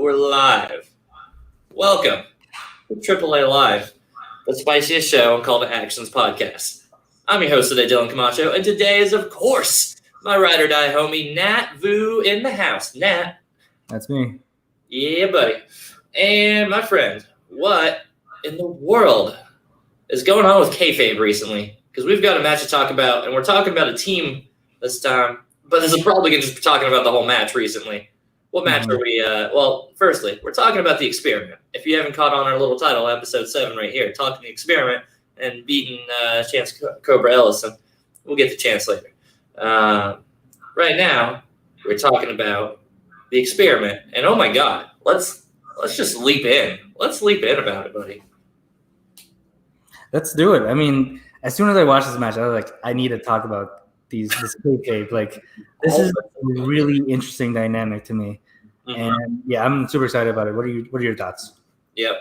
we're live. Welcome to AAA Live, the spiciest show on Call to Actions podcast. I'm your host today, Dylan Camacho, and today is, of course, my ride or die homie, Nat Vu in the house. Nat. That's me. Yeah, buddy. And my friend, what in the world is going on with kayfabe recently? Because we've got a match to talk about, and we're talking about a team this time, but this is probably going to just be talking about the whole match recently. What match are we? Well, firstly, we're talking about the experiment. If you haven't caught on our little title, episode 7 right here, talking the experiment and beating Chance Cobra Ellison. We'll get to Chance later. Right now, we're talking about the experiment, and oh my God, let's just leap in. Let's leap in about it, buddy. Let's do it. I mean, as soon as I watched this match, I was like, I need to talk about this kayfabe. Like, this is a really interesting dynamic to me, and yeah, I'm super excited about it. What are your thoughts? Yep,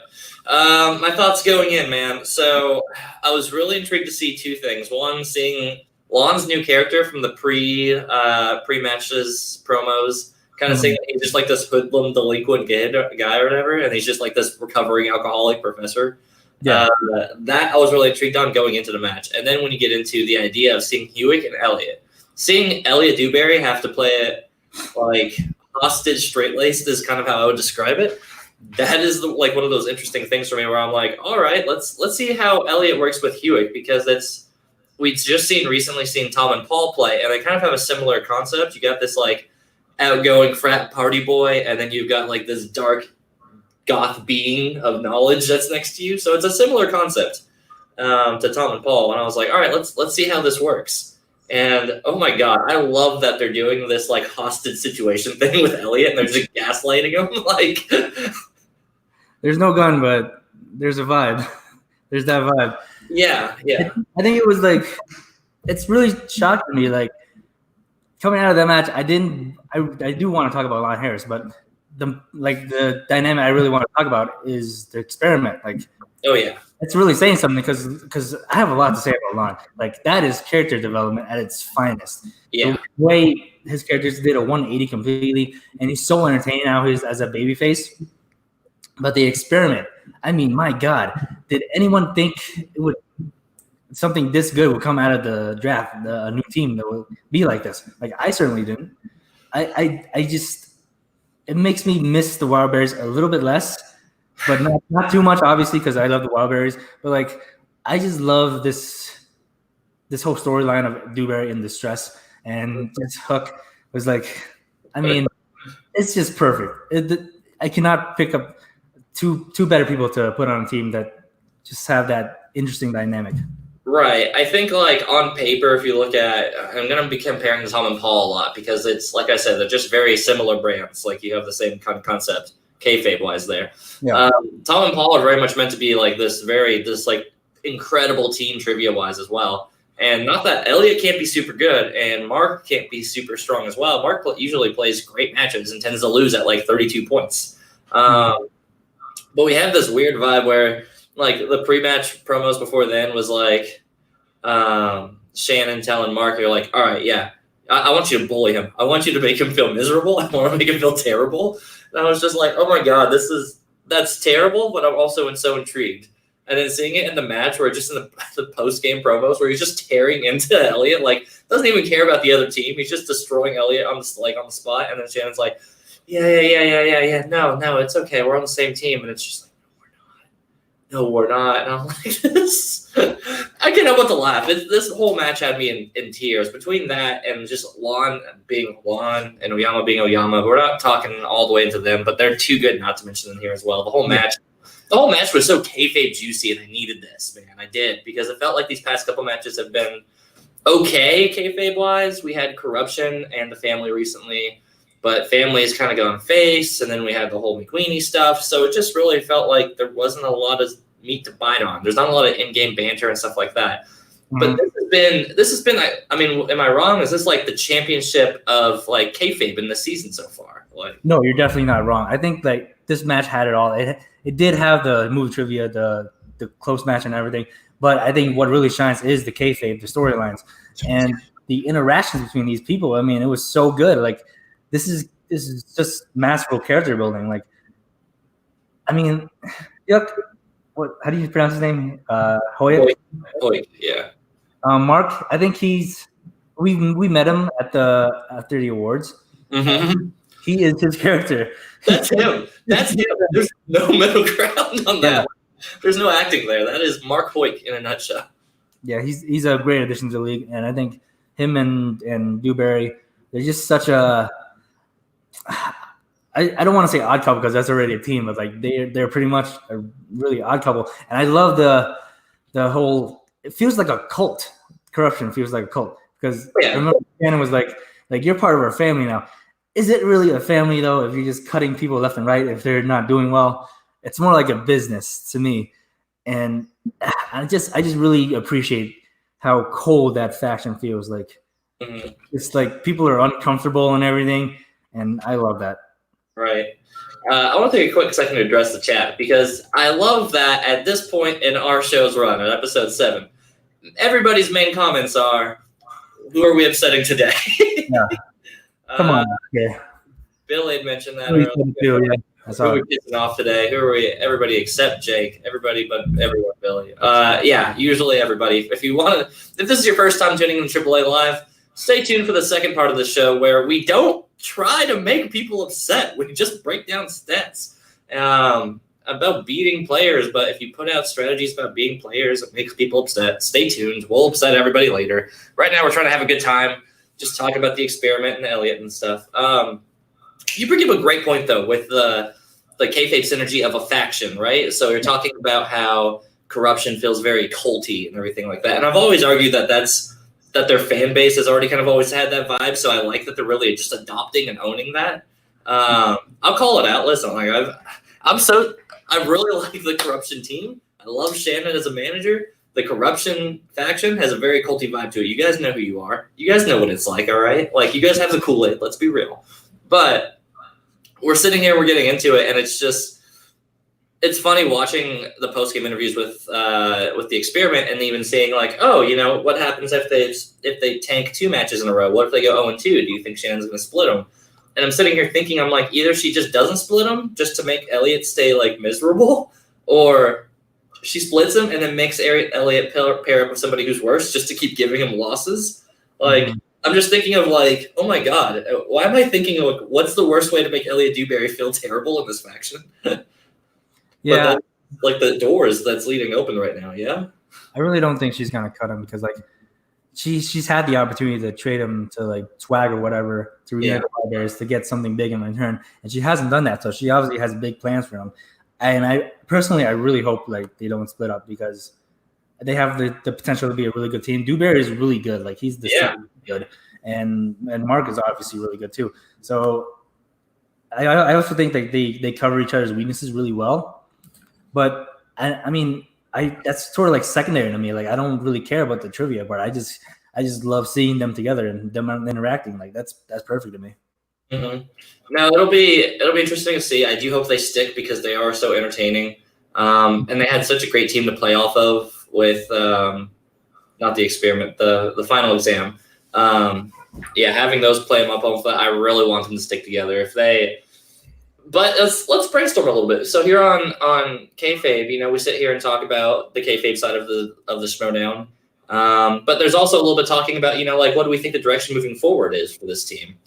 my thoughts going in, man. So I was really intrigued to see two things. One, seeing Lon's new character from the pre-matches promos, kind of saying that he's just like this hoodlum delinquent guy or whatever, and he's just like this recovering alcoholic professor. Yeah, that I was really intrigued on going into the match. And then when you get into the idea of seeing Hewitt and Elliott, seeing Elliott Dewberry have to play it like hostage straight-laced is kind of how I would describe it. That is like one of those interesting things for me where I'm like, all right, let's see how Elliott works with Hewitt, because we've just recently seen Tom and Paul play, and they kind of have a similar concept. You got this like outgoing frat party boy, and then you've got like this dark goth being of knowledge that's next to you. So it's a similar concept to Tom and Paul. And I was like, all right, let's see how this works. And oh my God, I love that they're doing this like hostage situation thing with Elliott, and they're just gaslighting him. Like, there's no gun, but there's a vibe. There's that vibe. Yeah. I think it was like, it's really shocking me. Like, coming out of that match, I do want to talk about Lon Harris, but the dynamic I really want to talk about is the experiment. Like, oh yeah, it's really saying something because I have a lot to say about Lon. Like, that is character development at its finest. Yeah, the way his characters did a 180 completely, and he's so entertaining now. He's as a babyface. But the experiment, I mean, my God, did anyone think something this good would come out of the draft? A new team that will be like this? Like, I certainly didn't. I just. It makes me miss the Wild Berries a little bit less, but not too much, obviously, because I love the Wild Berries. But like, I just love this whole storyline of Dewberry in distress, and this Hook was like, I mean, it's just perfect. I cannot pick up two better people to put on a team that just have that interesting dynamic. Right. I think, like, on paper, if you look at – I'm going to be comparing Tom and Paul a lot because it's, like I said, they're just very similar brands. Like, you have the same kind of concept, kayfabe-wise there. Yeah. Tom and Paul are very much meant to be, like, this incredible team trivia-wise as well. And not that Elliott can't be super good and Mark can't be super strong as well. Mark usually plays great matches and tends to lose at, like, 32 points. But we have this weird vibe where – like, the pre-match promos before then was like Shannon telling Mark, they're like, all right, yeah, I want you to bully him. I want you to make him feel miserable. I want to make him feel terrible. And I was just like, oh my God, that's terrible, but I'm also so intrigued. And then seeing it in the match where just in the post-game promos where he's just tearing into Elliott, like, doesn't even care about the other team. He's just destroying Elliott on the spot. And then Shannon's like, yeah. No, it's okay. We're on the same team. And it's just like, no, we're not. And I'm like, this. I can't help but to laugh. This whole match had me in tears. Between that and just Lon being Lon and Oyama being Oyama, we're not talking all the way into them, but they're too good not to mention them here as well. The whole match was so kayfabe juicy, and I needed this, man. I did, because it felt like these past couple matches have been okay kayfabe-wise. We had Corruption and the Family recently, but Family's kind of gone face, and then we had the whole McQueenie stuff. So it just really felt like there wasn't a lot of meat to bite on. There's not a lot of in-game banter and stuff like that. Mm-hmm. But this has been. I mean, am I wrong? Is this like the championship of like kayfabe in this season so far? Like, no, you're definitely not wrong. I think like this match had it all. It did have the movie trivia, the close match and everything. But I think what really shines is the kayfabe, the storylines, and the interactions between these people. I mean, it was so good. Like, this is just masterful character building. Like, I mean, yuck. What? How do you pronounce his name? Hoyt. Hoyt, yeah. Mark. I think we met him after the awards. Mm-hmm. He is his character. That's him. That's him. There's no middle ground on that. There's no acting there. That is Mark Hoyt in a nutshell. Yeah, he's a great addition to the league, and I think him and Dewberry, they're just such a. I don't want to say odd couple because that's already a team, but like they're pretty much a really odd couple, and I love the whole. It feels like a cult. Corruption feels like a cult because I remember Shannon was like you're part of our family now. Is it really a family though? If you're just cutting people left and right, if they're not doing well, it's more like a business to me. And I just really appreciate how cold that faction feels. Like it's like people are uncomfortable and everything, and I love that. Right. I want to take a quick second to address the chat because I love that at this point in our show's run, at episode 7, everybody's main comments are, "Who are we upsetting today?" Yeah. Come on. Yeah. Billy had mentioned that earlier. Who are we pissing off today? Who are we? Everybody except Jake. Everybody but everyone, Billy. Yeah, usually everybody. If this is your first time tuning in to AAA Live, stay tuned for the second part of the show where we don't try to make people upset. We just break down stats about beating players. But if you put out strategies about beating players, it makes people upset. Stay tuned. We'll upset everybody later. Right now, we're trying to have a good time. Just talk about the experiment and Elliot and stuff. You bring up a great point, though, with the kayfabe synergy of a faction, right? So you're talking about how corruption feels very culty and everything like that. And I've always argued that their fan base has already kind of always had that vibe. So I like that they're really just adopting and owning that. I'll call it out. Listen, like I really like the corruption team. I love Shannon as a manager. The corruption faction has a very culty vibe to it. You guys know who you are. You guys know what it's like, all right? Like, you guys have the Kool-Aid. Let's be real. But we're sitting here, we're getting into it, and it's funny watching the post-game interviews with the experiment and even seeing like, oh, what happens if they tank 2 matches in a row? What if they go 0-2? Do you think Shannon's going to split them? And I'm sitting here thinking, I'm like, either she just doesn't split them just to make Elliot stay like miserable, or she splits him and then makes Elliot pair up with somebody who's worse just to keep giving him losses. Like, I'm just thinking of like, oh my God, why am I thinking of what's the worst way to make Elliot Dewberry feel terrible in this faction? Yeah. But like the doors that's leading open right now, yeah? I really don't think she's going to cut him because like she's had the opportunity to trade him to like Swag or whatever to reunite the Bears to get something big in return. And she hasn't done that. So she obviously has big plans for him. And I really hope like they don't split up because they have the potential to be a really good team. Dewberry is really good. Like he's good. And Mark is obviously really good too. So I also think that they cover each other's weaknesses really well. But I mean, that's sort of like secondary to me. Like I don't really care about the trivia, but I just love seeing them together and them interacting. Like that's perfect to me. Mm-hmm. Now it'll be interesting to see. I do hope they stick because they are so entertaining, and they had such a great team to play off of with not the experiment, the final exam. Having those play them up off that, I really want them to stick together. But let's brainstorm a little bit. So here on kayfabe, we sit here and talk about the kayfabe side of the Schmodown. But there's also a little bit talking about like what do we think the direction moving forward is for this team.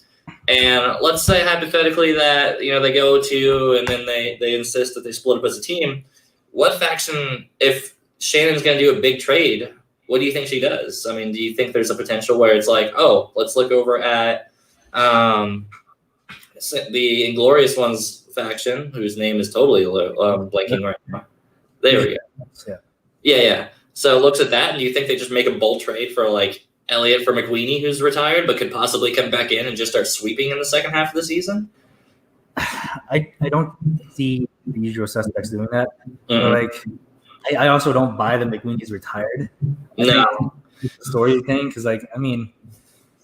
And let's say hypothetically that they go to and then they insist that they split up as a team. What faction, if Shannon's going to do a big trade, what do you think she does? I mean, do you think there's a potential where it's like, oh, let's look over at the Inglorious Ones faction, whose name is totally blanking right now. There we go. Yeah. So looks at that, and do you think they just make a bold trade for like Elliot for McWeeny, who's retired, but could possibly come back in and just start sweeping in the second half of the season? I don't see the usual suspects doing that. Mm-hmm. Like, I also don't buy that McWeeny's retired. No. It's a story thing, because, like, I mean,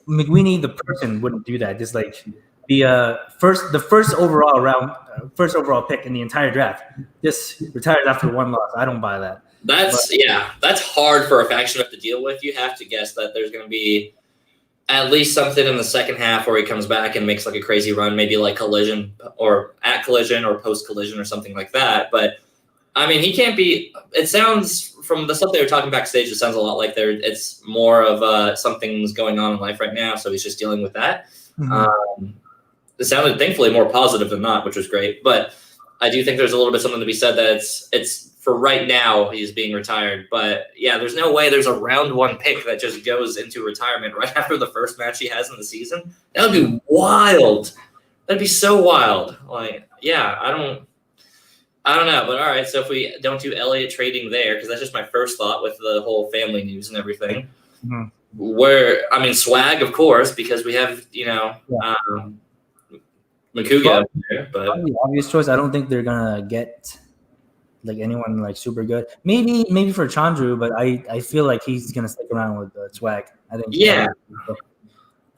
McWeeny, the person, wouldn't do that. Just like the first overall pick in the entire draft, just retires after one loss. I don't buy that. That's hard for a faction to have to deal with. You have to guess that there's going to be at least something in the second half where he comes back and makes like a crazy run, maybe like collision or at collision or post collision or something like that. But I mean, he can't be. It sounds from the stuff they were talking backstage, it sounds a lot like it's more of something's going on in life right now, so he's just dealing with that. Mm-hmm. It sounded thankfully more positive than not, which was great. But I do think there's a little bit something to be said that it's for right now he's being retired. But yeah, there's no way there's a round 1 pick that just goes into retirement right after the first match he has in the season. That would be wild. That'd be so wild. Like, yeah, I don't know. But all right, so if we don't do Elliott trading there, because that's just my first thought with the whole family news and everything. Mm-hmm. Swag, of course, because we have, Makuga there, but the obvious choice. I don't think they're gonna get like anyone like super good. Maybe for Chandru, but I feel like he's gonna stick around with Swag. I think. Yeah.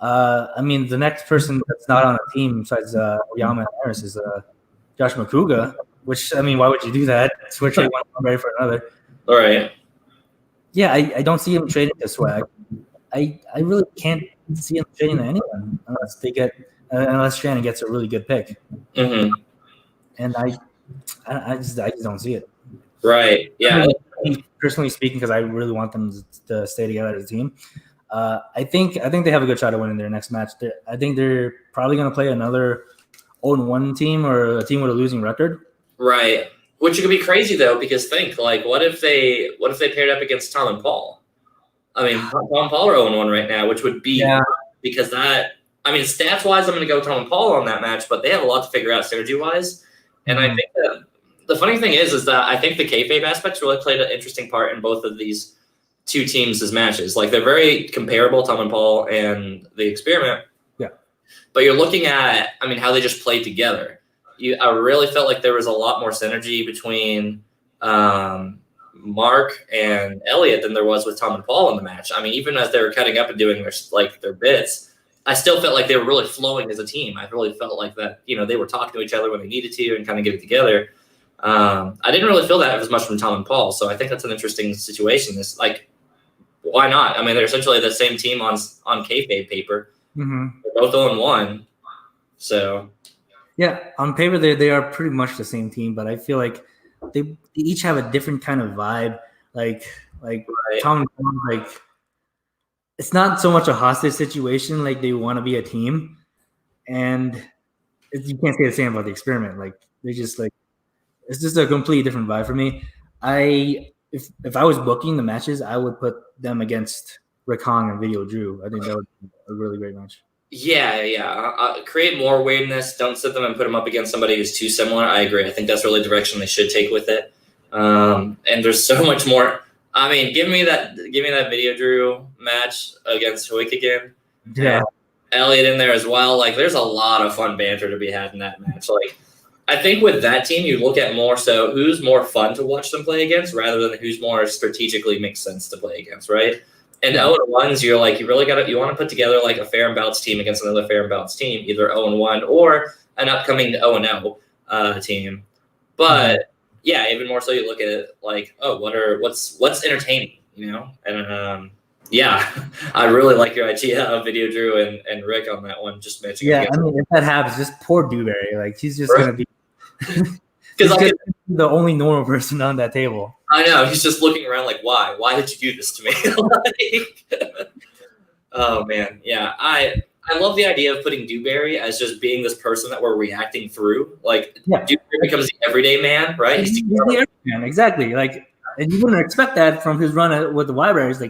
The next person that's not on the team besides Oyama and Harris is Josh Makuga. Which why would you do that? Switch one ready for another. All right. Yeah, I don't see him trading to Swag. I really can't see him trading to anyone unless Shannon gets a really good pick. Mm-hmm. And I just don't see it. Right. Yeah. Personally speaking, because I really want them to stay together as a team. I think they have a good shot at winning their next match. I think they're probably going to play another 0-1 team or a team with a losing record. Right. Which could be crazy though, because think like, what if they paired up against Tom and Paul? Tom and Paul are 0-1 right now, which would be because that. Stats wise, I'm going to go Tom and Paul on that match, but they have a lot to figure out synergy wise. And I think that the funny thing is that I think the kayfabe aspects really played an interesting part in both of these two teams' matches. Like they're very comparable, Tom and Paul and the Experiment. Yeah. But you're looking at, how they just played together. I really felt like there was a lot more synergy between Mark and Elliott than there was with Tom and Paul in the match. Even as they were cutting up and doing their bits, I still felt like they were really flowing as a team. I really felt like that, they were talking to each other when they needed to and kind of get it together. I didn't really feel that as much from Tom and Paul, so I think that's an interesting situation. Why not? They're essentially the same team on kayfabe paper. Mm-hmm. They're both 0-1, so yeah, on paper they are pretty much the same team, but I feel like they each have a different kind of vibe. Like right. Tom and Paul, it's not so much a hostage situation. Like they want to be a team, and you can't say the same about the Experiment. Like they just it's just a completely different vibe for me. If I was booking the matches, I would put them against Rick Hong and Video Drew. I think that would be a really great match. Yeah. Create more weirdness. Don't sit them and put them up against somebody who's too similar. I agree. I think that's really the direction they should take with it. And there's so much more. Give me that Video Drew match against Hoik again. Yeah. Elliott in there as well. There's a lot of fun banter to be had in that match. I think with that team, you look at more so who's more fun to watch them play against rather than who's more strategically makes sense to play against, right? And 0-1s, you want to put together a fair and balanced team against another fair and balanced team, either 0-1 or an upcoming 0-0 team. But yeah, even more so, you look at it what's entertaining, And I really like your idea of Video Drew and Rick on that one. Just matching. Yeah, if that happens, just poor Dewberry. He's just gonna be because the only normal person on that table. I know, he's just looking around why? Why did you do this to me? Oh man, yeah. I love the idea of putting Dewberry as just being this person that we're reacting through. Dewberry becomes the everyday man, right? He's the everyday man, exactly. And you wouldn't expect that from his run with the Libraries.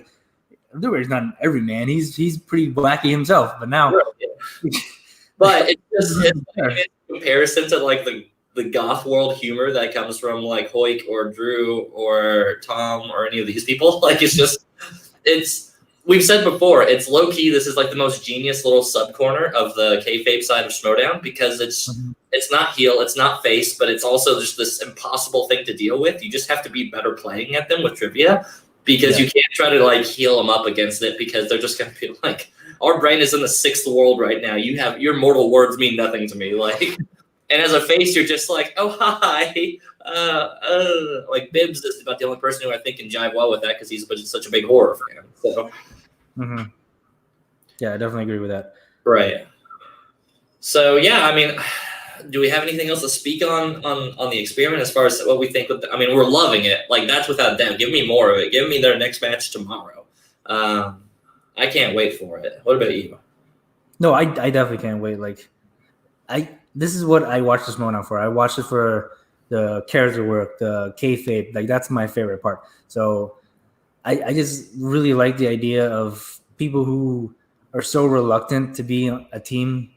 Dewberry's not an every man. He's pretty wacky himself, but now. But it's just in comparison to the goth world humor that comes from Hoik or Drew or Tom or any of these people. We've said before, it's low key. This is the most genius little sub corner of the kayfabe side of Schmodown because it's not heel, it's not face, but it's also just this impossible thing to deal with. You just have to be better playing at them with trivia because you can't try to heal them up against it because they're just gonna be our brain is in the 6th world right now. Your mortal words mean nothing to me. And as a face, you're just oh, hi. Bibbs is about the only person who I think can jive well with that because he's such a big horror fan. So, Yeah, I definitely agree with that. Right. So yeah, I mean, do we have anything else to speak on the experiment as far as what we think? I mean, we're loving it. Like, that's without doubt. Give me more of it. Give me their next match tomorrow. I can't wait for it. What about you? No, I definitely can't wait. Like, this is what I watched this moment for. I watched it for the character work, the kayfabe. Like, that's my favorite part. So I just really like the idea of people who are so reluctant to be a team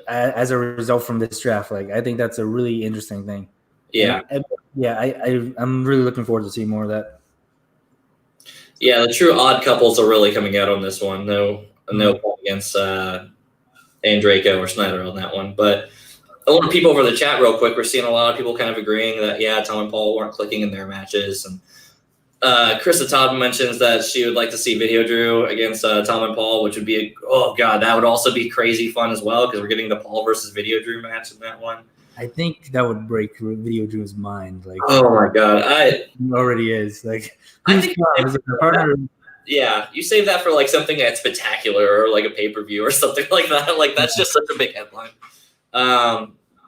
as a result from this draft. Like, I think that's a really interesting thing. Yeah. I'm really looking forward to seeing more of that. Yeah, the true odd couples are really coming out on this one. No point against Andraco or Snyder on that one. But a lot of people over the chat real quick, we're seeing a lot of people kind of agreeing that, yeah, Tom and Paul weren't clicking in their matches. And Krista Todd mentions that she would like to see Video Drew against Tom and Paul, which would be, that would also be crazy fun as well, because we're getting the Paul versus Video Drew match in that one. I think that would break Video Drew's mind. Like, oh my god, it already is. Like, yeah, you save that for like something that's spectacular or like a pay-per-view or something like that. Like, that's just such a big headline.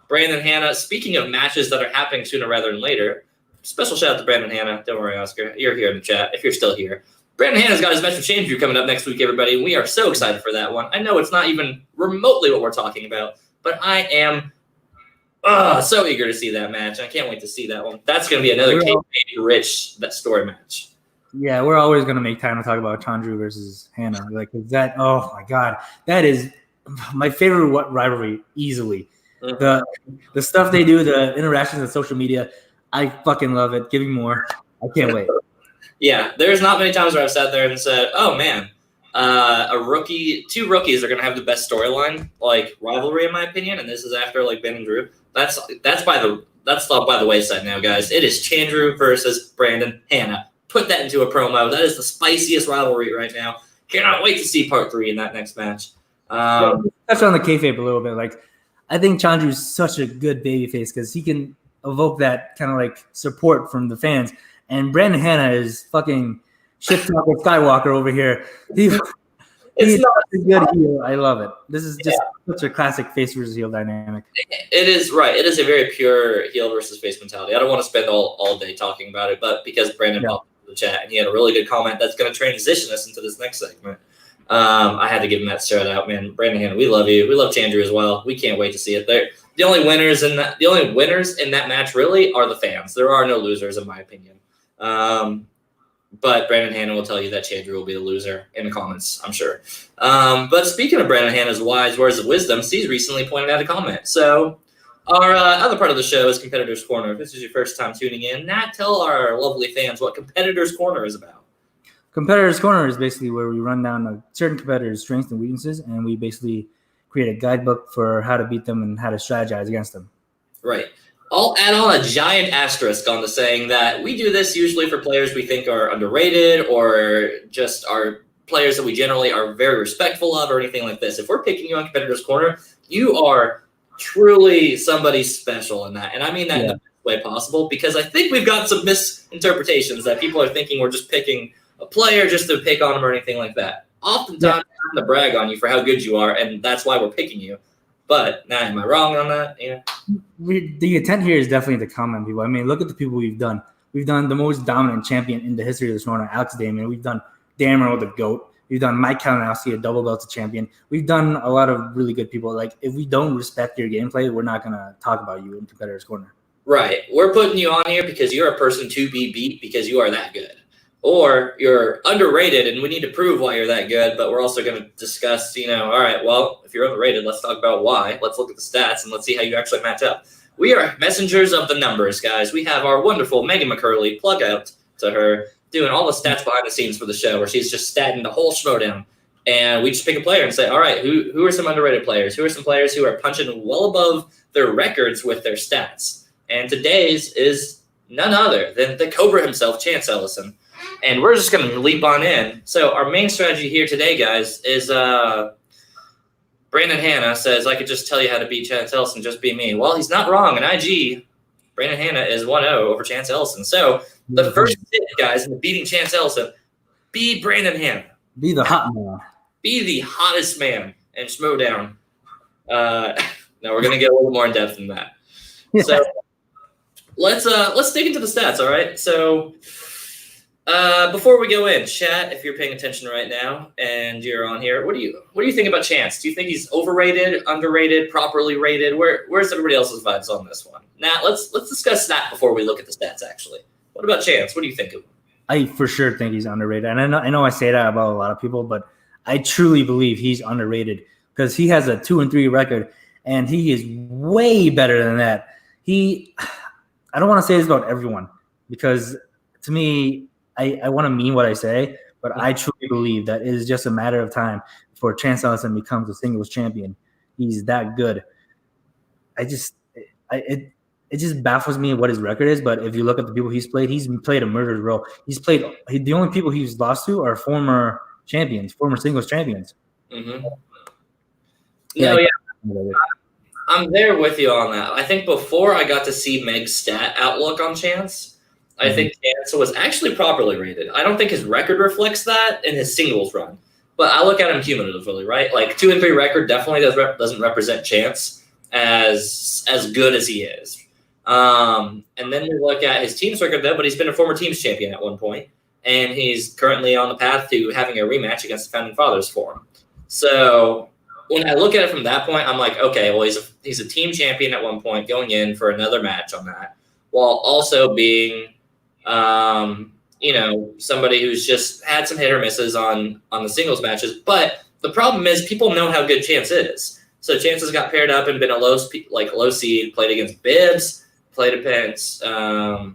Brandon Hanna, speaking of matches that are happening sooner rather than later, special shout out to Brandon Hanna. Don't worry, Oscar, you're here in the chat if you're still here. Brandon Hanna's got his match with Change Drew coming up next week, everybody. We are so excited for that one. I know it's not even remotely what we're talking about, but I am so eager to see that match. I can't wait to see that one. That's going to be another rich story match. Yeah, we're always going to make time to talk about Chandru versus Hanna. Like, that, oh my God, that is my favorite rivalry easily. The stuff they do, the interactions on social media, I fucking love it. Give me more. I can't wait. Yeah, there's not many times where I've sat there and said, oh man, two rookies are going to have the best storyline, like, rivalry, in my opinion, and this is after, like, Ben and Drew. That's by the wayside now, guys. It is Chandru versus Brandon Hanna. Put that into a promo. That is the spiciest rivalry right now. Cannot wait to see part 3 in that next match. Touch on the kayfabe a little bit. Like, I think Chandru is such a good babyface because he can evoke that kind of like support from the fans. And Brandon Hanna is fucking shit talking Skywalker over here. He's not a good heel. I love it. This is just such a classic face versus heel dynamic. It is right. It is a very pure heel versus face mentality. I don't want to spend all day talking about it, but because Brandon popped into the chat and he had a really good comment that's going to transition us into this next segment. I had to give him that shout out, man. Brandon Hanna, we love you. We love Chandru as well. We can't wait to see it. The only winners in that match really are the fans. There are no losers, in my opinion. But Brandon Hanna will tell you that Chandru will be the loser in the comments, I'm sure. But speaking of Brandon Hanna's wise words of wisdom, Steve's recently pointed out a comment. So our other part of the show is Competitor's Corner. If this is your first time tuning in, Nat, tell our lovely fans what Competitor's Corner is about. Competitor's Corner is basically where we run down a certain competitor's strengths and weaknesses, and we basically create a guidebook for how to beat them and how to strategize against them. Right. I'll add on a giant asterisk on the saying that we do this usually for players we think are underrated or just are players that we generally are very respectful of or anything like this. If we're picking you on Competitor's Corner, you are truly somebody special in that. And I mean that in the best way possible, because I think we've got some misinterpretations that people are thinking we're just picking a player just to pick on them or anything like that. Oftentimes, we're trying to brag on you for how good you are, and that's why we're picking you. But now, am I wrong on that? Yeah. The intent here is definitely to comment people. I mean, look at the people we've done. We've done the most dominant champion in the history of this tournament, Alex Damien. We've done Dan Merrill, the GOAT. We've done Mike Kalinowski, a double belted champion. We've done a lot of really good people. Like, if we don't respect your gameplay, we're not going to talk about you in Competitor's Corner. Right. We're putting you on here because you're a person to be beat because you are that good. Or you're underrated, and we need to prove why you're that good, but we're also going to discuss, all right, well, if you're underrated, let's talk about why. Let's look at the stats, and let's see how you actually match up. We are messengers of the numbers, guys. We have our wonderful Megan McCurley, plug out to her, doing all the stats behind the scenes for the show, where she's just statting the whole showdown. And we just pick a player and say, all right, who are some underrated players? Who are some players who are punching well above their records with their stats? And today's is none other than the Cobra himself, Chance Ellison. And we're just going to leap on in. So our main strategy here today, guys, is Brandon Hanna says, I could just tell you how to beat Chance Ellison, just be me. Well, he's not wrong. In IG, Brandon Hanna is 1-0 over Chance Ellison. So the first tip, guys, in beating Chance Ellison, be Brandon Hanna. Be the hot man. be the hottest man in Schmodown. Now we're gonna get a little more in depth than that. So let's dig into the stats. All right. So before we go in, chat, if you're paying attention right now and you're on here, what do you think about Chance? Do you think he's overrated, underrated, properly rated? Where's everybody else's vibes on this one? Now let's discuss that before we look at the stats. Actually, what about Chance? What do you think of him? I for sure think he's underrated, and I know I say that about a lot of people, but I truly believe he's underrated because he has a 2-3 record, and he is way better than that. I don't want to say this about everyone because to me, I want to mean what I say, but I truly believe that it is just a matter of time before Chance Ellison becomes a singles champion. He's that good. It just baffles me what his record is, but if you look at the people he's played a murderer's row. The only people he's lost to are former singles champions. Mm-hmm. Yeah. I'm there with you on that. I think before I got to see Meg's stat outlook on Chance, I think Chance was actually properly rated. I don't think his record reflects that in his singles run, but I look at him cumulatively, right? Like 2-3 record definitely doesn't represent Chance as good as he is. And then we look at his team's record though, but he's been a former team's champion at one point, and he's currently on the path to having a rematch against the Founding Fathers for him. So when I look at it from that point, I'm like, okay, well, he's a team champion at one point, going in for another match on that, while also being, somebody who's just had some hit or misses on the singles matches. But the problem is people know how good Chance is. So Chance has got paired up and been a low seed, played against Bibbs, played against, let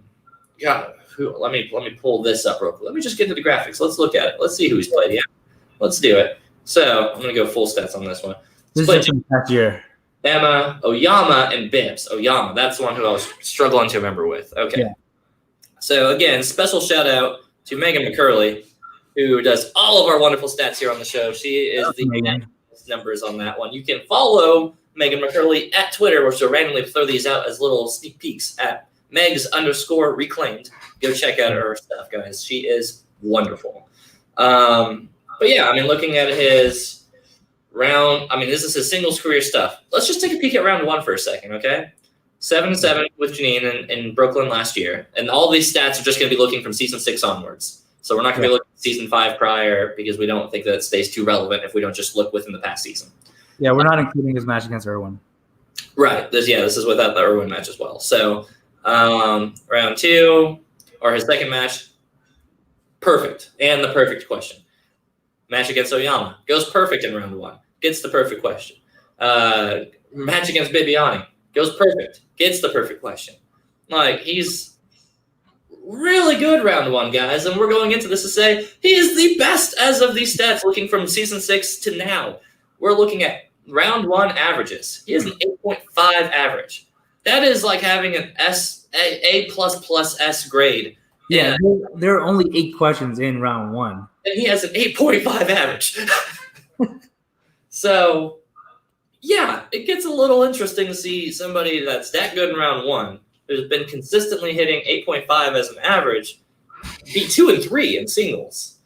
me pull this up real quick. Let me just get to the graphics. Let's look at it. Let's see who he's played. Yeah, let's do it. So I'm going to go full stats on this one. This is from past year. Emma, Oyama, and Bibbs. Oyama, that's the one who I was struggling to remember with. Okay. Yeah. So, again, special shout-out to Megan McCurley, who does all of our wonderful stats here on the show. She is the numbers on that one. You can follow Megan McCurley at Twitter, where she'll randomly throw these out as little sneak peeks at Megs_reclaimed. Go check out her stuff, guys. She is wonderful. But, yeah, looking at his round, this is his singles career stuff. Let's just take a peek at round one for a second, okay? 7-7 with Janine in Brooklyn last year. And all these stats are just going to be looking from season 6 onwards. So we're not going to be looking at season 5 prior because we don't think that it stays too relevant if we don't just look within the past season. Yeah, we're not including his match against Irwin. Right. This is without the Irwin match as well. So round 2, or his second match, perfect. And the perfect question. Match against Oyama. Goes perfect in round 1. Gets the perfect question. Match against Bibiani. Goes perfect. Gets the perfect question. He's really good round 1, guys. And we're going into this to say he is the best as of these stats looking from season 6 to now. We're looking at round 1 averages. He has an 8.5 average. That is like having an A++ S grade. Yeah, there are only 8 questions in round 1. And he has an 8.5 average. So, yeah, it gets a little interesting to see somebody that's that good in round 1, who's been consistently hitting 8.5 as an average, beat 2 and 3 in singles.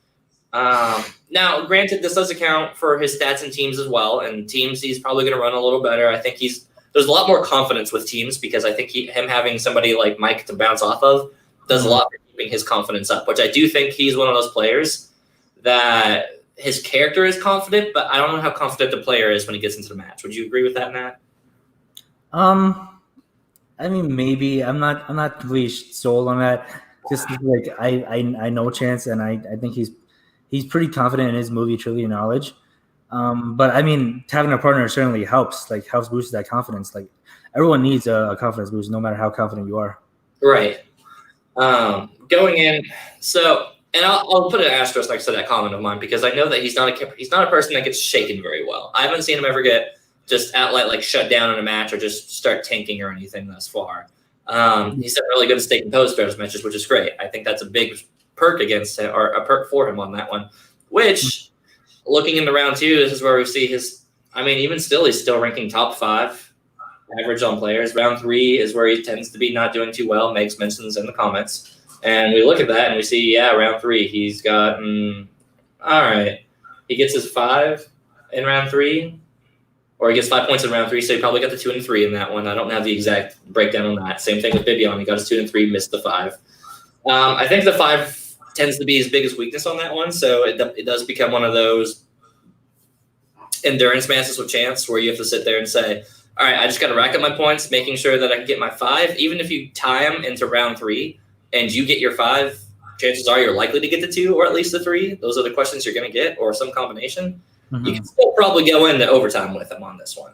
Now, granted, this does account for his stats and teams as well, and teams he's probably going to run a little better. I think there's a lot more confidence with teams because I think him having somebody like Mike to bounce off of does a lot for keeping his confidence up, which I do think he's one of those players that his character is confident, but I don't know how confident the player is when he gets into the match. Would you agree with that, Matt? Maybe I'm not completely sold on that. Just like I know Chance, and I think he's pretty confident in his movie trivia knowledge. But having a partner certainly helps boost that confidence. Like everyone needs a confidence boost, no matter how confident you are. Right. Going in, so. And I'll put an asterisk next to that comment of mine because I know that he's not a person that gets shaken very well. I haven't seen him ever get just outright shut down in a match or just start tanking or anything thus far. He's done really good at staying composed throughout his matches, which is great. I think that's a big perk against him, or a perk for him on that one. Which, looking into round 2, this is where we see his. Even still, he's still ranking top 5 average on players. Round 3 is where he tends to be not doing too well. Megs mentions in the comments. And we look at that and we see, round 3, he's gotten, all right. he gets his 5 in round 3, or he gets 5 points in round 3, so he probably got the 2 and 3 in that one. I don't have the exact breakdown on that. Same thing with Bibian. He got his 2 and 3, missed the 5. I think the 5 tends to be his biggest weakness on that one, so it does become one of those endurance matches with chance where you have to sit there and say, all right, I just got to rack up my points, making sure that I can get my 5. Even if you tie them into round 3 and you get your 5, chances are you're likely to get the 2 or at least the 3. Those are the questions you're going to get, or some combination. Mm-hmm. You can still probably go into overtime with him on this one.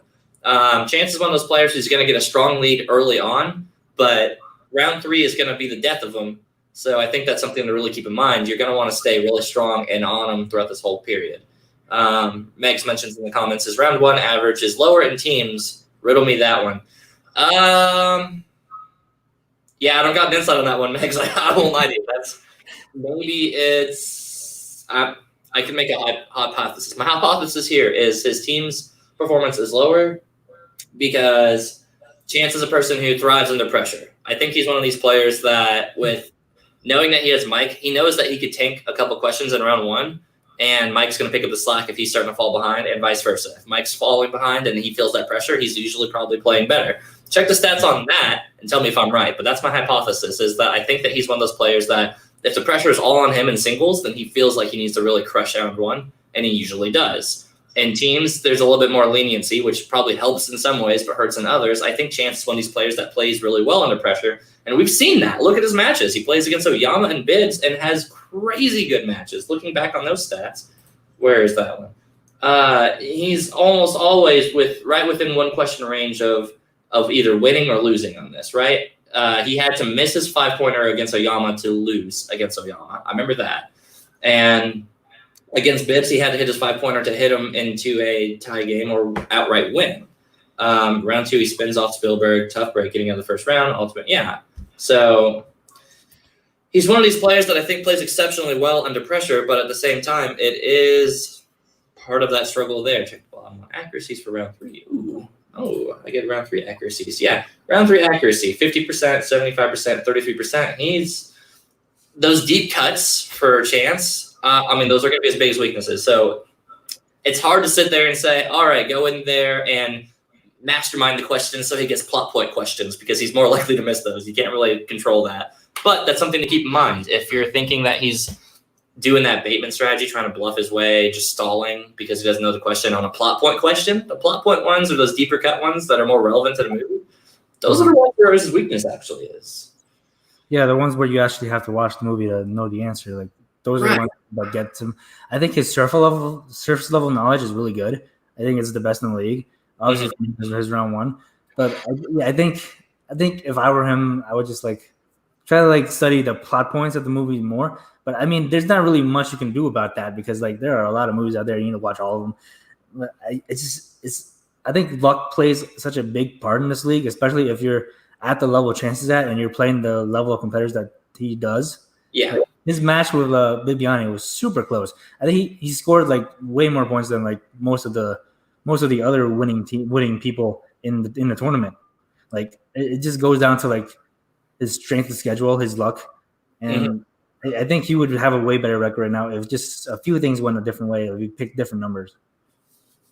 Chance is one of those players who's going to get a strong lead early on, but round 3 is going to be the death of him. So I think that's something to really keep in mind. You're going to want to stay really strong and on him throughout this whole period. Megs mentions in the comments, his round 1 average is lower in teams. Riddle me that one. Yeah, I don't got an insight on that one, Megs. I won't lie to you. Maybe it's I can make a hypothesis. My hypothesis here is his team's performance is lower because Chance is a person who thrives under pressure. I think he's one of these players that, with knowing that he has Mike, he knows that he could tank a couple questions in round 1, and Mike's going to pick up the slack if he's starting to fall behind, and vice versa. If Mike's falling behind and he feels that pressure, he's usually probably playing better. Check the stats on that and tell me if I'm right. But that's my hypothesis, is that I think that he's one of those players that if the pressure is all on him in singles, then he feels like he needs to really crush round 1, and he usually does. In teams, there's a little bit more leniency, which probably helps in some ways but hurts in others. I think Chance is one of these players that plays really well under pressure, and we've seen that. Look at his matches. He plays against Oyama and Bibbs and has crazy good matches. Looking back on those stats, where is that one? He's almost always right within one question range of either winning or losing on this, right? He had to miss his 5-pointer against Oyama to lose against Oyama. I remember that. And against Bibbs, he had to hit his 5-pointer to hit him into a tie game or outright win. Round 2, he spins off Spielberg, tough break, getting out of the first round, ultimate. Yeah. So he's one of these players that I think plays exceptionally well under pressure, but at the same time, it is part of that struggle there. Check the bottom one. Accuracies for round 3. Ooh. Oh, I get round 3 accuracies. Yeah, round 3 accuracy, 50%, 75%, 33%. He's those deep cuts for Chance. Those are going to be his biggest weaknesses. So it's hard to sit there and say, all right, go in there and mastermind the questions so he gets plot point questions, because he's more likely to miss those. You can't really control that. But that's something to keep in mind. If you're thinking that he's doing that Bateman strategy, trying to bluff his way, just stalling because he doesn't know the question on a plot point question, the plot point ones are those deeper cut ones that are more relevant to the movie. Those are the ones where his weakness actually is. Yeah, the ones where you actually have to watch the movie to know the answer. Like those are the ones that get him. I think his surface level knowledge is really good. I think it's the best in the league. Obviously, his round 1. But I think if I were him, I would just try to study the plot points of the movie more. But there's not really much you can do about that, because there are a lot of movies out there. You need to watch all of them. But I think luck plays such a big part in this league, especially if you're at the level Chance at and you're playing the level of competitors that he does. Yeah. His match with Bibiani was super close. I think he scored way more points than most of the other winning people in the tournament. It just goes down to his strength of schedule, his luck, and I think he would have a way better record right now if just a few things went a different way, if we picked different numbers.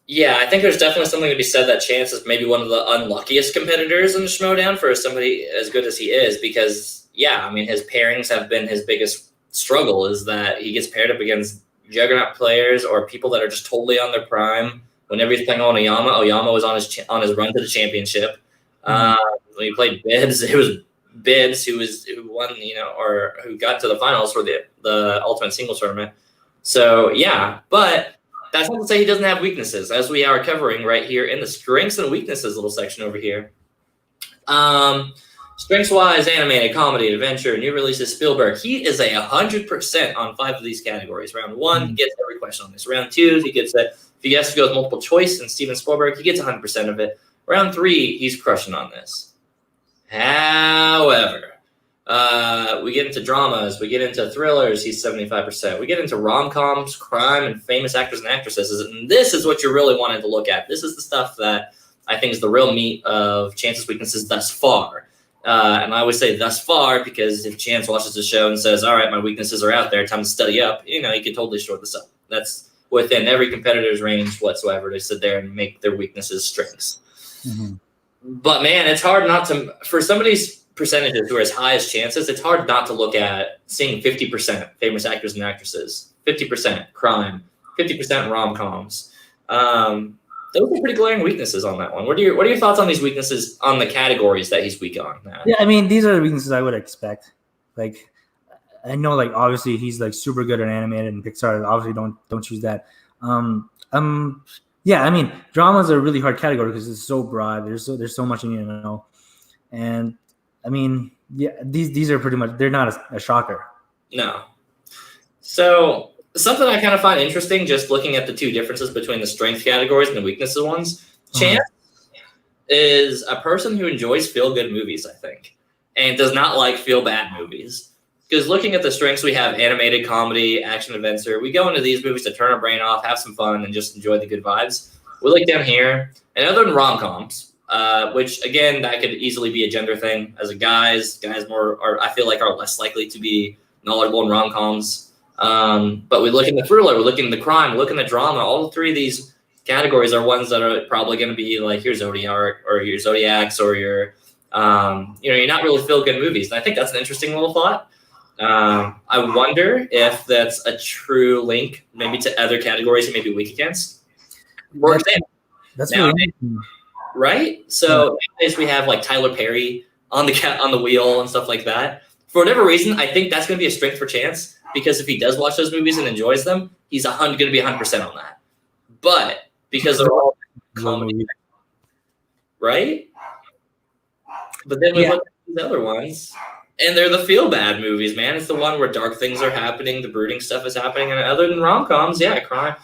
Yeah, I think there's definitely something to be said that Chance is maybe one of the unluckiest competitors in the Schmodown for somebody as good as he is, because his pairings have been his biggest struggle, is that he gets paired up against juggernaut players or people that are just totally on their prime. Whenever he's playing on Oyama was on his run to the championship. When he played Bibbs, it was Bibbs who won, or who got to the finals for the Ultimate Singles Tournament. So but that's not to say he doesn't have weaknesses, as we are covering right here in the strengths and weaknesses little section over here. Strengths-wise, animated, comedy, adventure, new releases, Spielberg. He is 100% on 5 of these categories. Round 1, he gets every question on this. Round 2, he gets it. If he has to go with multiple choice and Steven Spielberg, he gets 100% of it. Round 3, he's crushing on this. However, we get into dramas, we get into thrillers, he's 75%. We get into rom-coms, crime, and famous actors and actresses, and this is what you're really wanting to look at. This is the stuff that I think is the real meat of Chance's weaknesses thus far. And I always say thus far because if Chance watches the show and says, all right, my weaknesses are out there, time to study up, he could totally short this up. That's within every competitor's range whatsoever to sit there and make their weaknesses strengths. Mm-hmm. But man, it's hard not to, for somebody's percentages who are as high as chances, it's hard not to look at seeing 50% famous actors and actresses, 50% crime, 50% rom-coms. Those are pretty glaring weaknesses on that one. What are your thoughts on these weaknesses on the categories that he's weak on, Matt? Yeah, I mean, these are the weaknesses I would expect. Like, I know, like, obviously he's like super good at animated, and Pixar obviously don't choose that. Yeah, I mean, dramas are a really hard category because it's so broad. There's so much you need to know, and I mean, yeah, these are pretty much, they're not a shocker. No. So something I kind of find interesting, just looking at the two differences between the strength categories and the weaknesses ones. Chance is a person who enjoys feel-good movies, I think, and does not like feel-bad movies. Because looking at the strengths, we have animated comedy, action adventure. We go into these movies to turn our brain off, have some fun, and just enjoy the good vibes. We look down here, and other than rom-coms, which, again, that could easily be a gender thing. As a guys more I feel like are less likely to be knowledgeable in rom-coms. But we look in the thriller, we look in the crime, we look in the drama. All three of these categories are ones that are probably going to be like your Zodiac or your Zodiacs or your, you're not really feel good movies. And I think that's an interesting little thought. I wonder if that's a true link maybe to other categories you may be weak against. For example, that's nowadays, right? So nowadays we have like Tyler Perry on the wheel and stuff like that. For whatever reason, I think that's going to be a strength for Chance, because if he does watch those movies and enjoys them, he's going to be 100% on that. But because they're all comedy, right? But then we look at these other ones, and they're the feel-bad movies, man. It's the one where dark things are happening, the brooding stuff is happening, and other than rom-coms, crime.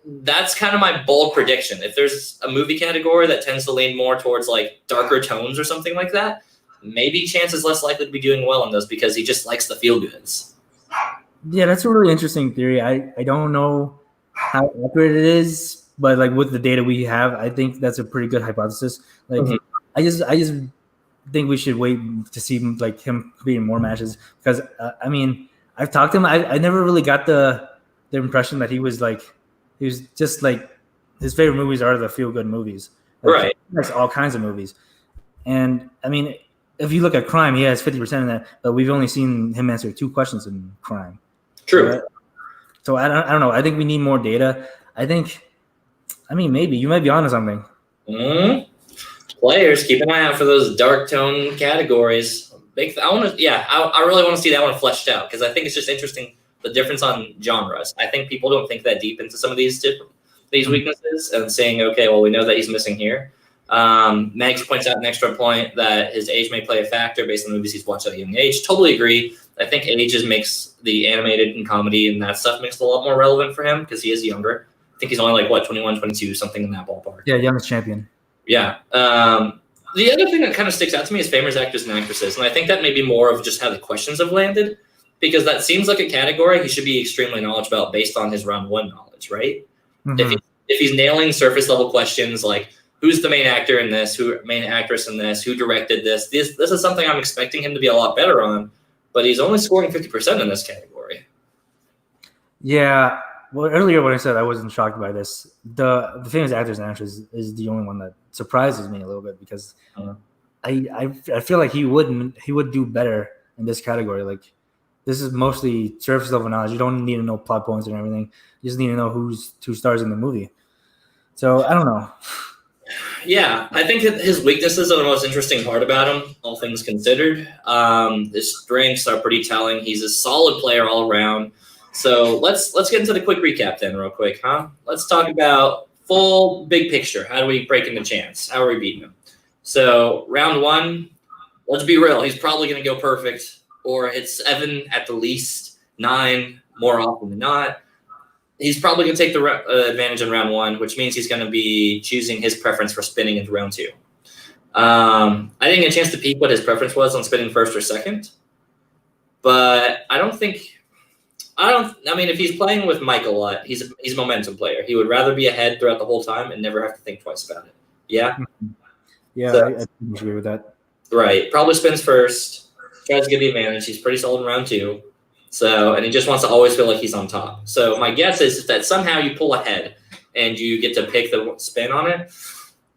That's kind of my bold prediction. If there's a movie category that tends to lean more towards like darker tones or something like that, maybe Chance is less likely to be doing well in those because he just likes the feel-goods. Yeah, that's a really interesting theory. I don't know how accurate it is, but like with the data we have, I think that's a pretty good hypothesis. Like, I just think we should wait to see like him being more matches, because I mean, I've talked to him. I never really got the impression that he was just like his favorite movies are the feel good movies. Like, right. He likes all kinds of movies, and I mean, if you look at crime, he has 50% in that, but we've only seen him answer 2 questions in crime. True. So I don't know. I think we need more data. Maybe you might be onto something. Players, keep an eye out for those dark tone categories. I really want to see that one fleshed out, because I think it's just interesting, the difference on genres. I think people don't think that deep into some of these weaknesses and saying, okay, well, we know that he's missing here. Mags points out an extra point that his age may play a factor based on the movies he's watched at a young age. Totally agree. I think age makes the animated and comedy and that stuff makes it a lot more relevant for him because he is younger. I think he's only like 21, 22, something in that ballpark. Yeah, youngest champion. Yeah. The other thing that kind of sticks out to me is famous actors and actresses, and I think that may be more of just how the questions have landed, because that seems like a category he should be extremely knowledgeable about based on his round 1 knowledge, right? Mm-hmm. If he's nailing surface level questions like who's the main actor in this, main actress in this, who directed this is something I'm expecting him to be a lot better on, but he's only scoring 50% in this category. Yeah. Well, earlier when I said I wasn't shocked by this, the famous actors and actresses is the only one that surprises me a little bit, because I feel like he would do better in this category. Like, this is mostly surface level knowledge. You don't need to know plot points and everything. You just need to know who's 2 stars in the movie. So I don't know. Yeah, I think his weaknesses are the most interesting part about him, all things considered. His strengths are pretty telling. He's a solid player all around. So let's get into the quick recap then real quick, huh? Let's talk about full big picture. How do we break into Chance? How are we beating him? So round 1, let's be real. He's probably going to go perfect or hit 7 at the least, 9 more often than not. He's probably going to take the advantage in round 1, which means he's going to be choosing his preference for spinning into round 2. I didn't get a chance to peek what his preference was on spinning first or second, but if he's playing with Mike a lot, he's a momentum player. He would rather be ahead throughout the whole time and never have to think twice about it. Yeah? Yeah, so, I agree with that. Right. Probably spins first, tries to get the advantage. He's pretty solid in round 2. So, and he just wants to always feel like he's on top. So my guess is that somehow you pull ahead and you get to pick the spin on it.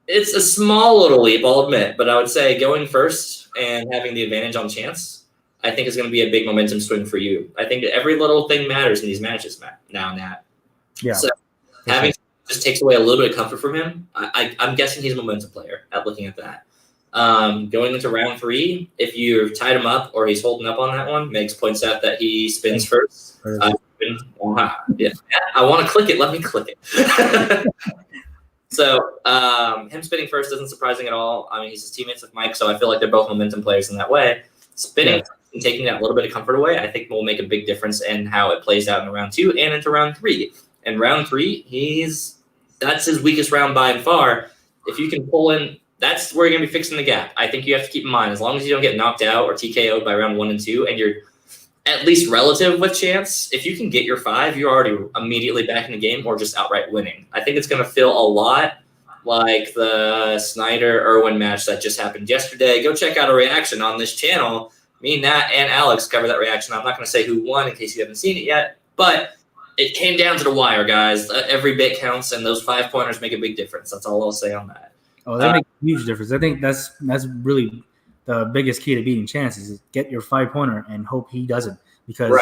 It's a small little leap, I'll admit, but I would say going first and having the advantage on chance, I think is going to be a big momentum swing for you. I think that every little thing matters in these matches now, Nat. Yeah. So having just takes away a little bit of comfort from him. I'm guessing he's a momentum player at looking at that. Going into round 3, if you've tied him up or he's holding up on that one, Megs points out that he spins first. Yeah, I want to click it. Let me click it. So him spinning first isn't surprising at all. I mean, he's his teammates with Mike, so I feel like they're both momentum players in that way. Spinning and taking that little bit of comfort away, I think will make a big difference in how it plays out in round 2 and into round 3. In round 3, that's his weakest round by far. If you can pull in, that's where you're going to be fixing the gap. I think you have to keep in mind, as long as you don't get knocked out or TKO'd by round 1 and 2, and you're at least relative with chance, if you can get your 5, you're already immediately back in the game or just outright winning. I think it's going to feel a lot like the Snyder-Irwin match that just happened yesterday. Go check out a reaction on this channel. Me, Nat, and Alex cover that reaction. I'm not going to say who won in case you haven't seen it yet, but it came down to the wire, guys. Every bit counts, and those 5-pointers make a big difference. That's all I'll say on that. Oh, that makes a huge difference. I think that's really the biggest key to beating chances is get your 5-pointer and hope he doesn't. Because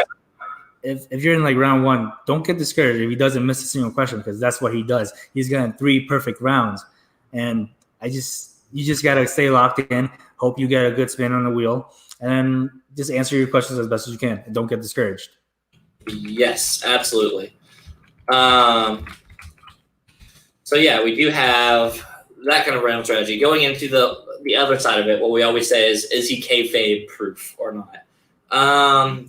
if you're in like round 1, don't get discouraged if he doesn't miss a single question, because that's what he does. He's gotten 3 perfect rounds, and you just gotta stay locked in. Hope you get a good spin on the wheel, and then just answer your questions as best as you can. And don't get discouraged. Yes, absolutely. So yeah, we do have that kind of round strategy. Going into the other side of it, what we always say is he kayfabe proof or not?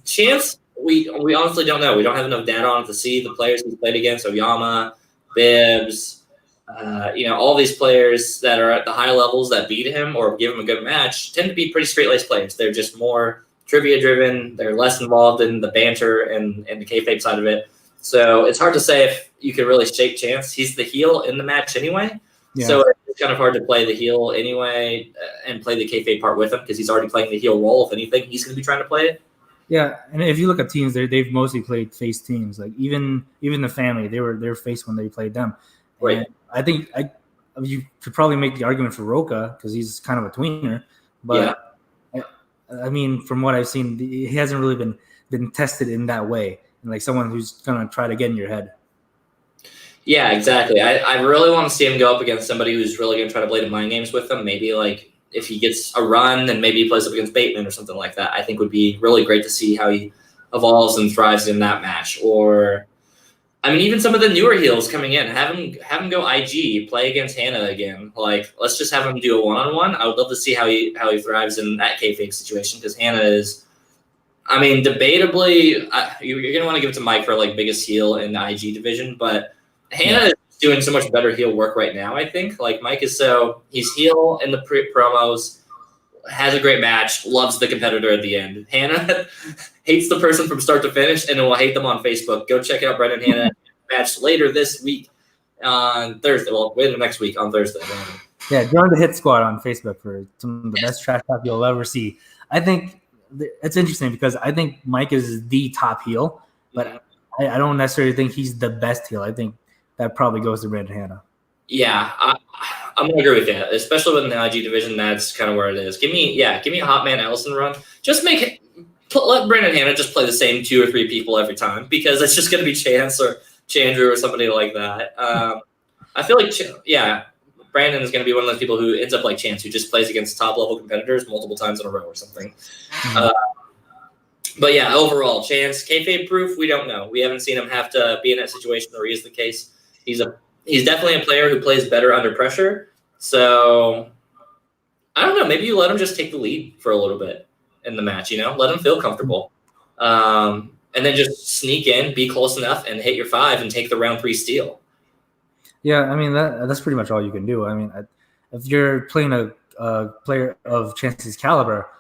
Chance, we honestly don't know. We don't have enough data on it to see the players he's played against. Oyama, Bibbs, all these players that are at the high levels that beat him or give him a good match tend to be pretty straight-laced players. They're just more trivia-driven. They're less involved in the banter and the kayfabe side of it. So it's hard to say if you could really shape Chance. He's the heel in the match anyway. Yeah. So it's kind of hard to play the heel anyway and play the kayfabe part with him because he's already playing the heel role. If anything, he's going to be trying to play it. Yeah, and if you look at teams, they've mostly played face teams. Like even the family, they were face when they played them. Right. And I think you could probably make the argument for Roca because he's kind of a tweener. But I mean, from what I've seen, he hasn't really been tested in that way, and like someone who's gonna try to get in your head. Yeah, exactly. I really want to see him go up against somebody who's really going to try to play the mind games with him. Maybe like if he gets a run, then maybe he plays up against Bateman or something like that. I think would be really great to see how he evolves and thrives in that match. Or, I mean, even some of the newer heels coming in, have him go IG, play against Hannah again. Like, let's just have him do a one-on-one. I would love to see how he thrives in that kayfabe situation because Hannah is, I mean, debatably, you're going to want to give it to Mike for like biggest heel in the IG division, but Hannah is doing so much better heel work right now, I think. Like, Mike is he's heel in the promos, has a great match, loves the competitor at the end. Hannah hates the person from start to finish and will hate them on Facebook. Go check out Brendan Hannah match later this week on Thursday. Well, later next week on Thursday. Yeah, join the Hit Squad on Facebook for some of the best trash talk you'll ever see. I think it's interesting because I think Mike is the top heel, but I don't necessarily think he's the best heel. I think that probably goes to Brendan Hannah. Yeah, I'm gonna agree with you, especially within the IG division. That's kind of where it is. Give me a hot man Ellison run. Just let Brendan Hannah just play the same 2 or 3 people every time because it's just gonna be Chance or Chandru or somebody like that. I feel like Brandon is gonna be one of those people who ends up like Chance, who just plays against top level competitors multiple times in a row or something. But yeah, overall, Chance kayfabe proof. We don't know. We haven't seen him have to be in that situation where he is the case. He's definitely a player who plays better under pressure. So I don't know. Maybe you let him just take the lead for a little bit in the match. Let him feel comfortable, and then just sneak in, be close enough, and hit your 5 and take the round 3 steal. Yeah, I mean that's pretty much all you can do. I mean, if you're playing a player of Chance's caliber,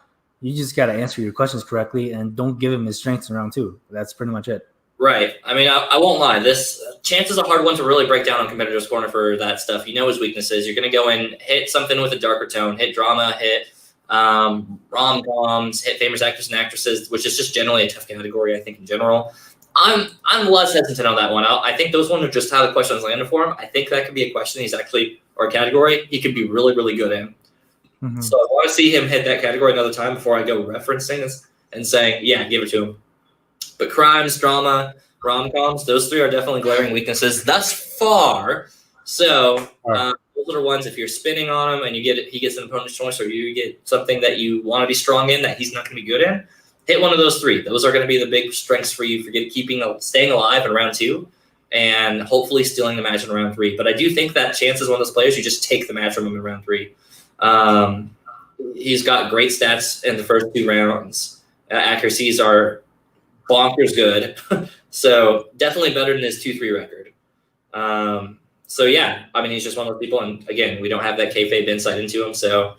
you just got to answer your questions correctly and don't give him his strengths in round 2. That's pretty much it. Right. I mean, I won't lie. This Chance is a hard one to really break down on Competitor's Corner for that stuff. His weaknesses. You're going to go in, hit something with a darker tone, hit drama, hit rom-coms, famous actors and actresses, which is just generally a tough category, I think, in general. I'm less hesitant on that one. I think those ones are just how the questions landed for him. I think that could be a question or a category he could be really, really good in. Mm-hmm. So I want to see him hit that category another time before I go referencing this and saying, yeah, give it to him. But crimes, drama, rom-coms, those three are definitely glaring weaknesses thus far. So those are ones, if you're spinning on him and he gets an opponent's choice, or you get something that you want to be strong in that he's not going to be good in, hit one of those three. Those are going to be the big strengths for you for staying alive in round 2 and hopefully stealing the match in round 3. But I do think that Chance is one of those players you just take the match from him in round 3. He's got great stats in the first 2 rounds. Accuracies are bonkers good. So definitely better than his 2-3 record. So yeah, I mean, he's just one of those people. And again, we don't have that kayfabe insight into him. So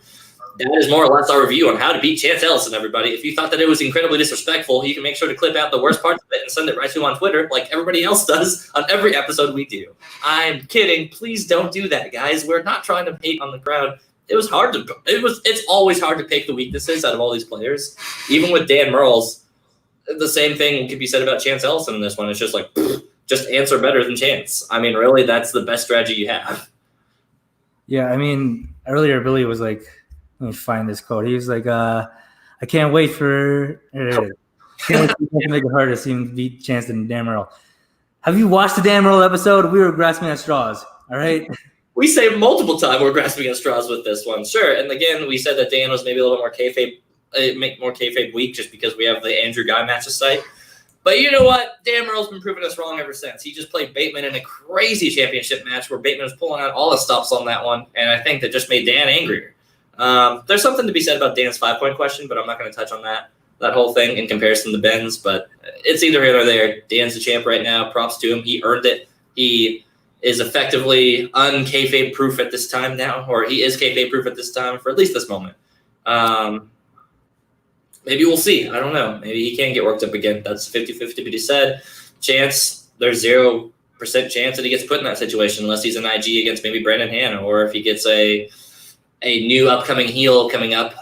that is more or less our review on how to beat Chance Ellison, everybody. If you thought that it was incredibly disrespectful, you can make sure to clip out the worst parts of it and send it right to him on Twitter like everybody else does on every episode we do. I'm kidding. Please don't do that, guys. We're not trying to hate on the crowd. It's always hard to pick the weaknesses out of all these players. Even with Dan Merles, the same thing could be said about Chance Ellison in this one. It's just like, just answer better than Chance. I mean, really, that's the best strategy you have. Yeah, I mean, earlier Billy was like, let me find this quote. He was like, I can't wait for make it harder to see him beat Chance than Dan Merle. Have you watched the Dan Merle episode? We were grasping at straws, all right? We say multiple times we're grasping at straws with this one. Sure, and again, we said that Dan was maybe a little more kayfabe weak just because we have the Andrew Guy match to cite. But you know what? Dan Merle's been proving us wrong ever since. He just played Bateman in a crazy championship match where Bateman was pulling out all the stops on that one, and I think that just made Dan angrier. There's something to be said about Dan's 5-point question, but I'm not going to touch on that whole thing in comparison to Ben's. But it's either here or there. Dan's the champ right now. Props to him. He earned it. He is effectively un-kayfabe proof at this time now, or he is kayfabe proof at this time for at least this moment. Maybe we'll see. I don't know. Maybe he can get worked up again. That's 50-50, but he said. Chance, there's 0% chance that he gets put in that situation unless he's an IG against maybe Brandon Hanna, or if he gets a new upcoming heel coming up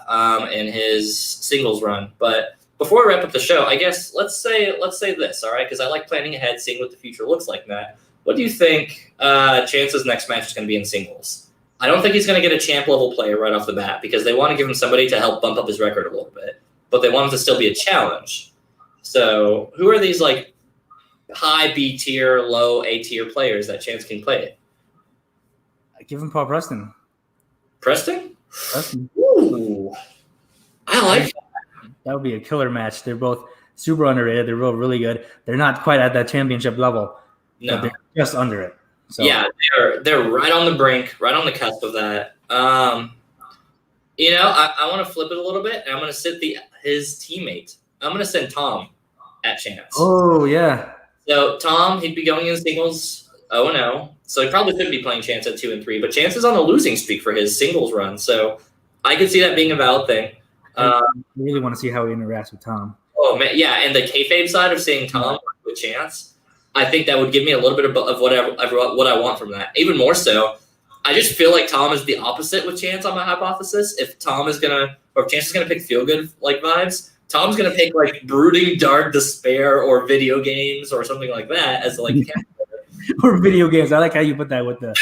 in his singles run. But before we wrap up the show, I guess let's say this, all right? Because I like planning ahead, seeing what the future looks like, Matt. What do you think Chance's next match is going to be in singles? I don't think he's going to get a champ-level player right off the bat because they want to give him somebody to help bump up his record a little bit. But they want him to still be a challenge. So who are these like high B tier, low A tier players that Chance can play? I give him Paul Preston. Preston? Ooh. I like that. That would be a killer match. They're both super underrated. They're both really good. They're not quite at that championship level. No. They're just under it. So. Yeah, they're right on the brink, right on the cusp of that. You know, I want to flip it a little bit, and I'm going to sit his teammate. I'm going to send Tom at Chance. Oh, yeah. So Tom, he'd be going in singles 0-0. So he probably could be playing Chance at 2 and 3, but Chance is on a losing streak for his singles run. So I could see that being a valid thing. I really want to see how he interacts with Tom. Oh, man. Yeah, and the kayfabe side of seeing Tom with Chance, I think that would give me a little bit of what I want from that. Even more so, I just feel like Tom is the opposite with Chance on my hypothesis. If Chance is gonna pick feel good like vibes, Tom's gonna pick like brooding dark despair or video games or something like that as like or video games. I like how you put that with the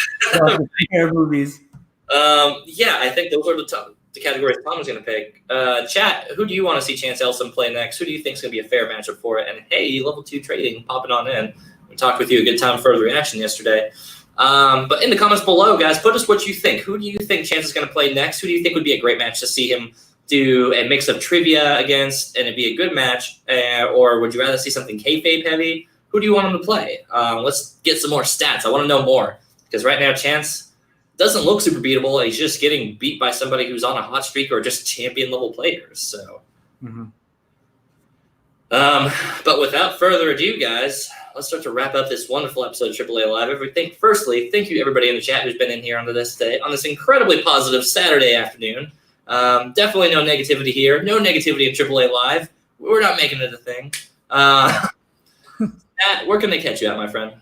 movies. Yeah, I think those are the categories Tom is gonna pick. Chat, who do you want to see Chance Ellison play next? Who do you think is gonna be a fair matchup for it? And hey, level 2 trading, popping on in. We talked with you a good time for the reaction yesterday. But in the comments below, guys, put us what you think. Who do you think Chance is going to play next? Who do you think would be a great match to see him do a mix of trivia against and it'd be a good match? Or would you rather see something kayfabe heavy? Who do you want him to play? Let's get some more stats. I want to know more because right now Chance doesn't look super beatable. He's just getting beat by somebody who's on a hot streak or just champion level players. So, but without further ado, guys, let's start to wrap up this wonderful episode of AAA Live. Firstly, thank you everybody in the chat who's been in here on this incredibly positive Saturday afternoon. Definitely no negativity here. No negativity in AAA Live. We're not making it a thing. Matt, where can they catch you at, my friend?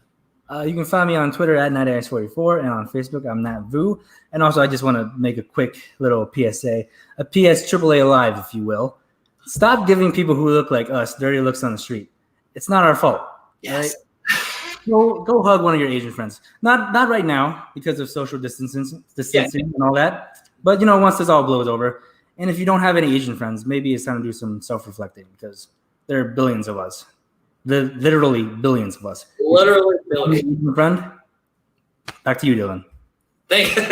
You can find me on Twitter at NightAirs44 and on Facebook, I'm NatVu. And also, I just want to make a quick little PSA, a PS AAA Live, if you will. Stop giving people who look like us dirty looks on the street. It's not our fault. Yes. Right? Go hug one of your Asian friends. Not right now because of social distancing and all that. But, once this all blows over, and if you don't have any Asian friends, maybe it's time to do some self-reflecting because there are billions of us. Literally billions of us. Literally billions. Friend, back to you, Dylan. Thank you.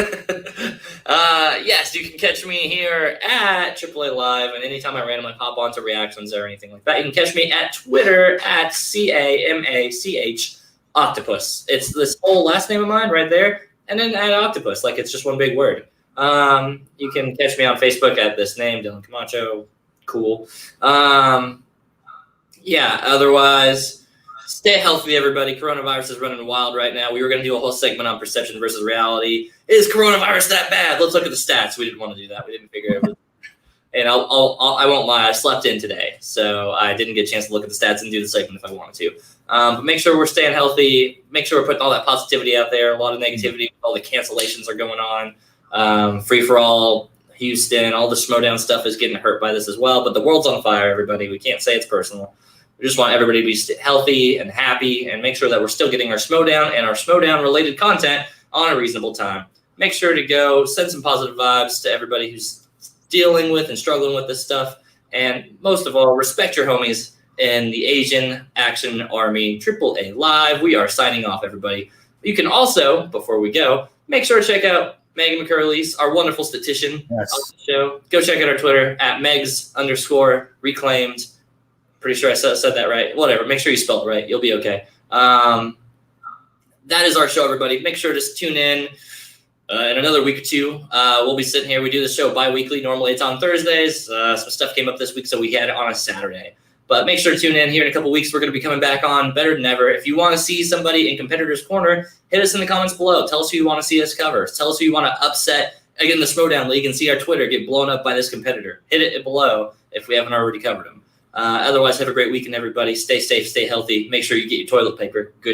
Yes, you can catch me here at AAA Live, and anytime I randomly pop onto reactions or anything like that, you can catch me at Twitter at CAMACH Octopus. It's this whole last name of mine right there, and then at Octopus, like it's just one big word. You can catch me on Facebook at this name, Dylan Camacho. Cool. Otherwise, stay healthy, everybody. Coronavirus is running wild right now. We were going to do a whole segment on perception versus reality. Is coronavirus that bad? Let's look at the stats. We didn't want to do that. We didn't figure it out. And I won't lie, I slept in today, so I didn't get a chance to look at the stats and do the segment if I wanted to. But make sure we're staying healthy. Make sure we're putting all that positivity out there. A lot of negativity. All the cancellations are going on. Free for all, Houston, all the Schmodown stuff is getting hurt by this as well. But the world's on fire, everybody. We can't say it's personal. We just want everybody to be healthy and happy and make sure that we're still getting our Schmodown and our Schmodown-related content on a reasonable time. Make sure to go send some positive vibes to everybody who's dealing with and struggling with this stuff. And most of all, respect your homies in the Asian Action Army AAA Live. We are signing off, everybody. You can also, before we go, make sure to check out Megan McCurley's, our wonderful statistician on the show. Go check out our Twitter at Megs_reclaimed. Pretty sure I said that right. Whatever. Make sure you spelled it right. You'll be okay. That is our show, everybody. Make sure to tune in another week or two. We'll be sitting here. We do the show bi-weekly. Normally it's on Thursdays. Some stuff came up this week, so we had it on a Saturday. But make sure to tune in here in a couple weeks. We're going to be coming back on better than ever. If you want to see somebody in Competitor's Corner, hit us in the comments below. Tell us who you want to see us cover. Tell us who you want to upset again the Schmodown League and see our Twitter get blown up by this competitor. Hit it below if we haven't already covered them. Otherwise, have a great weekend, everybody. Stay safe, stay healthy. Make sure you get your toilet paper. Good